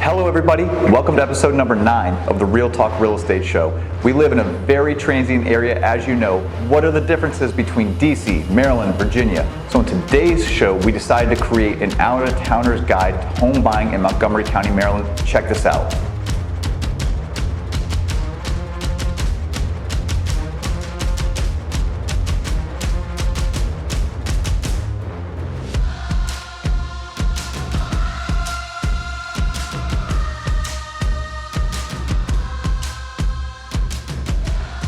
Hello everybody, welcome to episode number 9 of the Real Talk Real Estate Show. We live in a very transient area, as you know. What are the differences between DC, Maryland, Virginia? So in today's show, we decided to create an out-of-towner's guide to home buying in Montgomery County, Maryland. Check this out.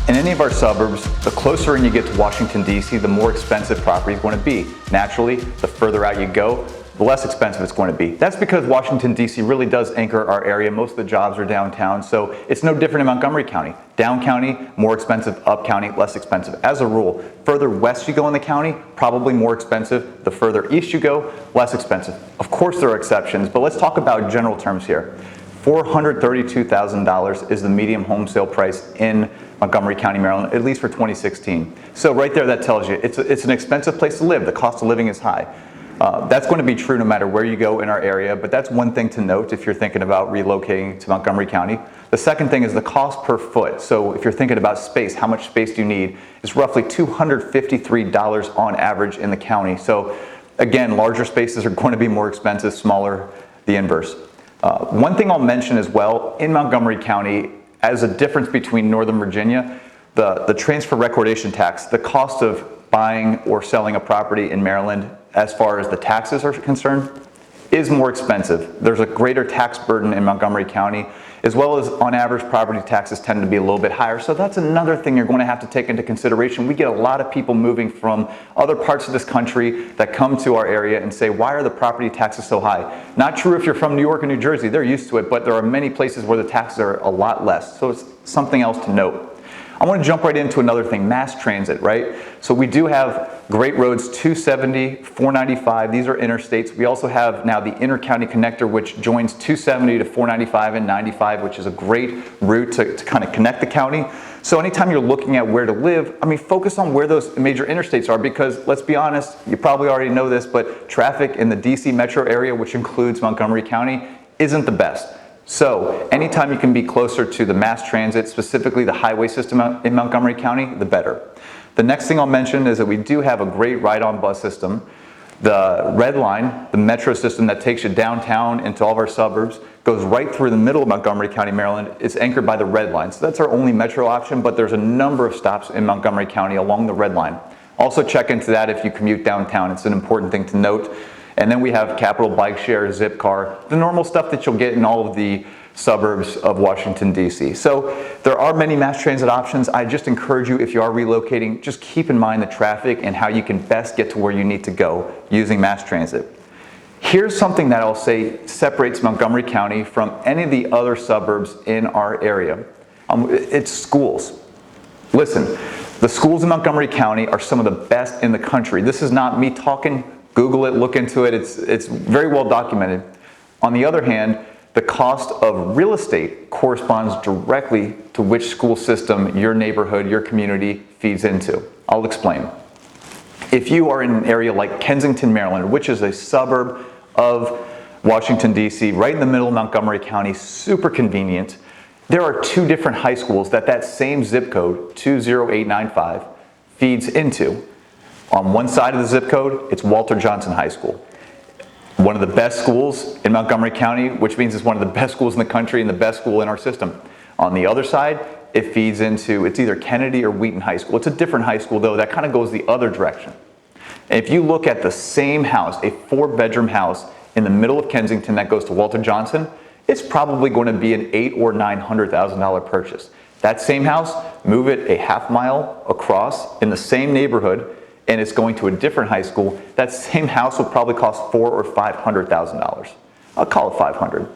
In any of our suburbs, the closer in you get to Washington, D.C., the more expensive property is going to be. Naturally, the further out you go, the less expensive it's going to be. That's because Washington, D.C. really does anchor our area. Most of the jobs are downtown, so it's no different in Montgomery County. Down county, more expensive. Up county, less expensive. As a rule, further west you go in the county, probably more expensive. The further east you go, less expensive. Of course there are exceptions, but let's talk about general terms here. $432,000 is the median home sale price in Montgomery County, Maryland, at least for 2016. So right there, that tells you it's an expensive place to live. The cost of living is high. That's going to be true no matter where you go in our area, but that's one thing to note if you're thinking about relocating to Montgomery County. The second thing is the cost per foot. So if you're thinking about space, how much space do you need? It's roughly $253 on average in the county. So again, larger spaces are going to be more expensive, smaller, the inverse. One thing I'll mention as well, in Montgomery County, as a difference between Northern Virginia, the transfer recordation tax, the cost of buying or selling a property in Maryland as far as the taxes are concerned, is more expensive. There's a greater tax burden in Montgomery County, as well as on average property taxes tend to be a little bit higher. So that's another thing you're going to have to take into consideration. We get a lot of people moving from other parts of this country that come to our area and say, why are the property taxes so high? Not true if you're from New York or New Jersey, they're used to it, but there are many places where the taxes are a lot less. So it's something else to note. I want to jump right into another thing, mass transit, right? So we do have great roads, 270, 495, these are interstates. We also have now the inter-county connector, which joins 270 to 495 and 95, which is a great route to kind of connect the county. So anytime you're looking at where to live, I mean, focus on where those major interstates are, because let's be honest, you probably already know this, but traffic in the DC metro area, which includes Montgomery County, isn't the best. So anytime you can be closer to the mass transit, specifically the highway system in Montgomery County, the better. The next thing I'll mention is that we do have a great ride-on bus system. The Red Line, the metro system that takes you downtown into all of our suburbs, goes right through the middle of Montgomery County, Maryland. It's anchored by the Red Line. So that's our only metro option, but there's a number of stops in Montgomery County along the Red Line. Also check into that if you commute downtown. It's an important thing to note. And then we have Capital Bike Share, Zip Car, the normal stuff that you'll get in all of the suburbs of Washington, D.C. So there are many mass transit options. I just encourage you, if you are relocating, just keep in mind the traffic and how you can best get to where you need to go using mass transit. Here's something that I'll say separates Montgomery County from any of the other suburbs in our area. It's schools. Listen, the schools in Montgomery County are some of the best in the country. This is not me talking. Google it, look into it, it's very well documented. On the other hand, the cost of real estate corresponds directly to which school system your neighborhood, your community feeds into. I'll explain. If you are in an area like Kensington, Maryland, which is a suburb of Washington, D.C., right in the middle of Montgomery County, super convenient, there are two different high schools that same zip code, 20895, feeds into. On one side of the zip code, it's Walter Johnson High School. One of the best schools in Montgomery County, which means it's one of the best schools in the country and the best school in our system. On the other side, it feeds into, it's either Kennedy or Wheaton High School. It's a different high school though, that kind of goes the other direction. And if you look at the same house, a 4-bedroom house in the middle of Kensington that goes to Walter Johnson, it's probably going to be an $800,000 or $900,000 purchase. That same house, move it a half mile across in the same neighborhood, and it's going to a different high school, that same house will probably cost $400,000 or $500,000. I'll call it $500,000.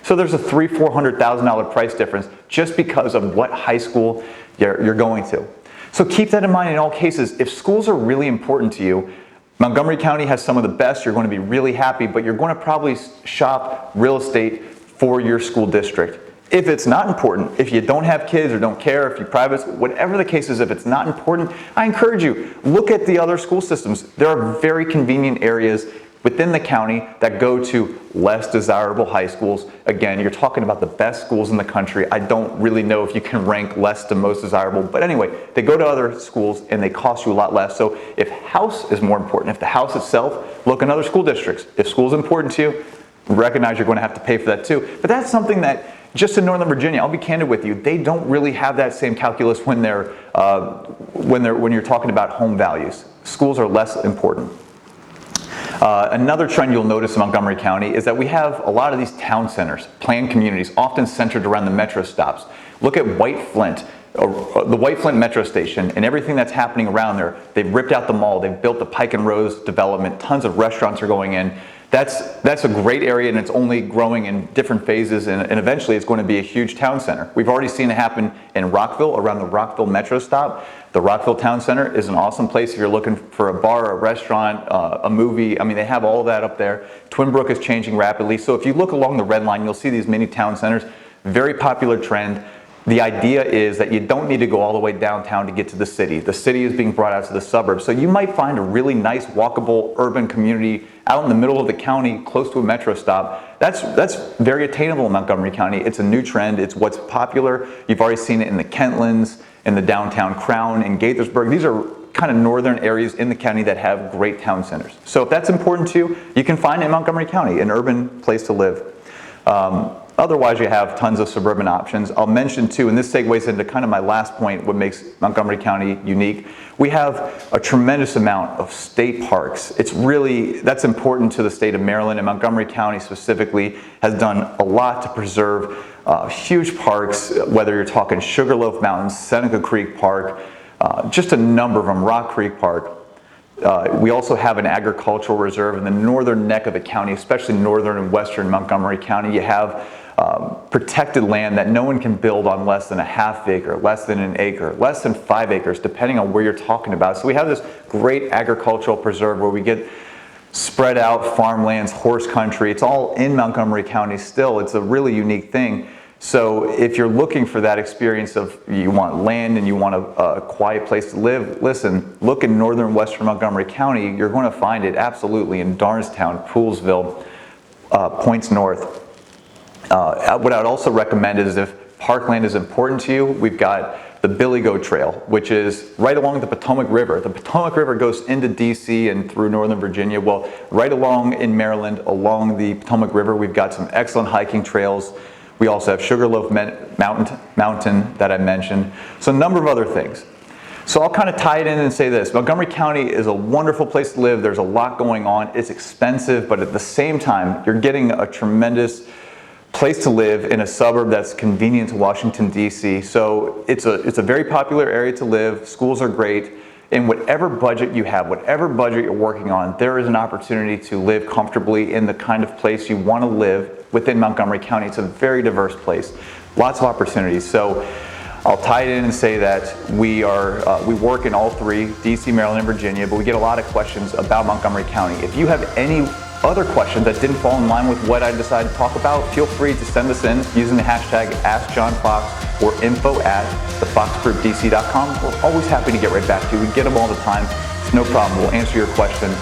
So there's a $300,000, $400,000 price difference just because of what high school you're going to. So keep that in mind in all cases. If schools are really important to you, Montgomery County has some of the best, you're going to be really happy, but you're going to probably shop real estate for your school district. If it's not important, if you don't have kids or don't care, if you're private, whatever the case is, if it's not important, I encourage you, look at the other school systems. There are very convenient areas within the county that go to less desirable high schools. Again, you're talking about the best schools in the country. I don't really know if you can rank less to most desirable, but anyway, they go to other schools and they cost you a lot less. So if house is more important, if the house itself, look in other school districts. If school is important to you, recognize you're going to have to pay for that too. But that's something that just in Northern Virginia, I'll be candid with you, they don't really have that same calculus when you're talking about home values. Schools are less important. Another trend you'll notice in Montgomery County is that we have a lot of these town centers, planned communities, often centered around the metro stops. Look at White Flint, the White Flint metro station, and everything that's happening around there. They've ripped out the mall, they've built the Pike and Rose development, tons of restaurants are going in. That's a great area, and it's only growing in different phases, and eventually it's going to be a huge town center. We've already seen it happen in Rockville, around the Rockville metro stop. The Rockville Town Center is an awesome place if you're looking for a bar, a restaurant, a movie. I mean, they have all of that up there. Twin Brook is changing rapidly. So if you look along the red line, you'll see these mini town centers. Very popular trend. The idea is that you don't need to go all the way downtown to get to the city. The city is being brought out to the suburbs. So you might find a really nice walkable urban community out in the middle of the county, close to a metro stop. That's very attainable in Montgomery County. It's a new trend. It's what's popular. You've already seen it in the Kentlands, in the downtown Crown, in Gaithersburg. These are kind of northern areas in the county that have great town centers. So if that's important to you, you can find it in Montgomery County, an urban place to live. Otherwise, you have tons of suburban options. I'll mention too, and this segues into kind of my last point, what makes Montgomery County unique. We have a tremendous amount of state parks. That's important to the state of Maryland, and Montgomery County specifically has done a lot to preserve huge parks, whether you're talking Sugarloaf Mountains, Seneca Creek Park, just a number of them, Rock Creek Park. We also have an agricultural reserve in the northern neck of the county, especially northern and western Montgomery County. You have protected land that no one can build on less than a half acre, less than an acre, less than 5 acres, depending on where you're talking about. So we have this great agricultural preserve where we get spread out farmlands, horse country. It's all in Montgomery County still. It's a really unique thing. So if you're looking for that experience of you want land and you want a quiet place to live, listen, look in northern western Montgomery County. You're going to find it absolutely in Darnestown, Poolesville, Points North. What I'd also recommend is if parkland is important to you, we've got the Billy Goat Trail, which is right along the Potomac River. The Potomac River goes into DC and through Northern Virginia. Well, right along in Maryland, along the Potomac River, we've got some excellent hiking trails. We also have Sugarloaf Mountain that I mentioned. So a number of other things. So I'll kind of tie it in and say this. Montgomery County is a wonderful place to live. There's a lot going on. It's expensive, but at the same time, you're getting a tremendous place to live in a suburb that's convenient to Washington, D.C. So it's a very popular area to live. Schools are great. In whatever budget you have, whatever budget you're working on, there is an opportunity to live comfortably in the kind of place you want to live within Montgomery County. It's a very diverse place. Lots of opportunities. So I'll tie it in and say that we work in all three, DC, Maryland, and Virginia, but we get a lot of questions about Montgomery County. If you have any other questions that didn't fall in line with what I decided to talk about, feel free to send us in using the hashtag AskJohnFox or info@thefoxgroupdc.com. We're always happy to get right back to you. We get them all the time. It's no problem. We'll answer your questions.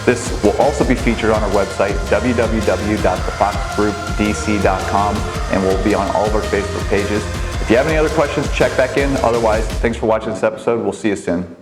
This will also be featured on our website, www.thefoxgroupdc.com, and will be on all of our Facebook pages. If you have any other questions, check back in. Otherwise, thanks for watching this episode. We'll see you soon.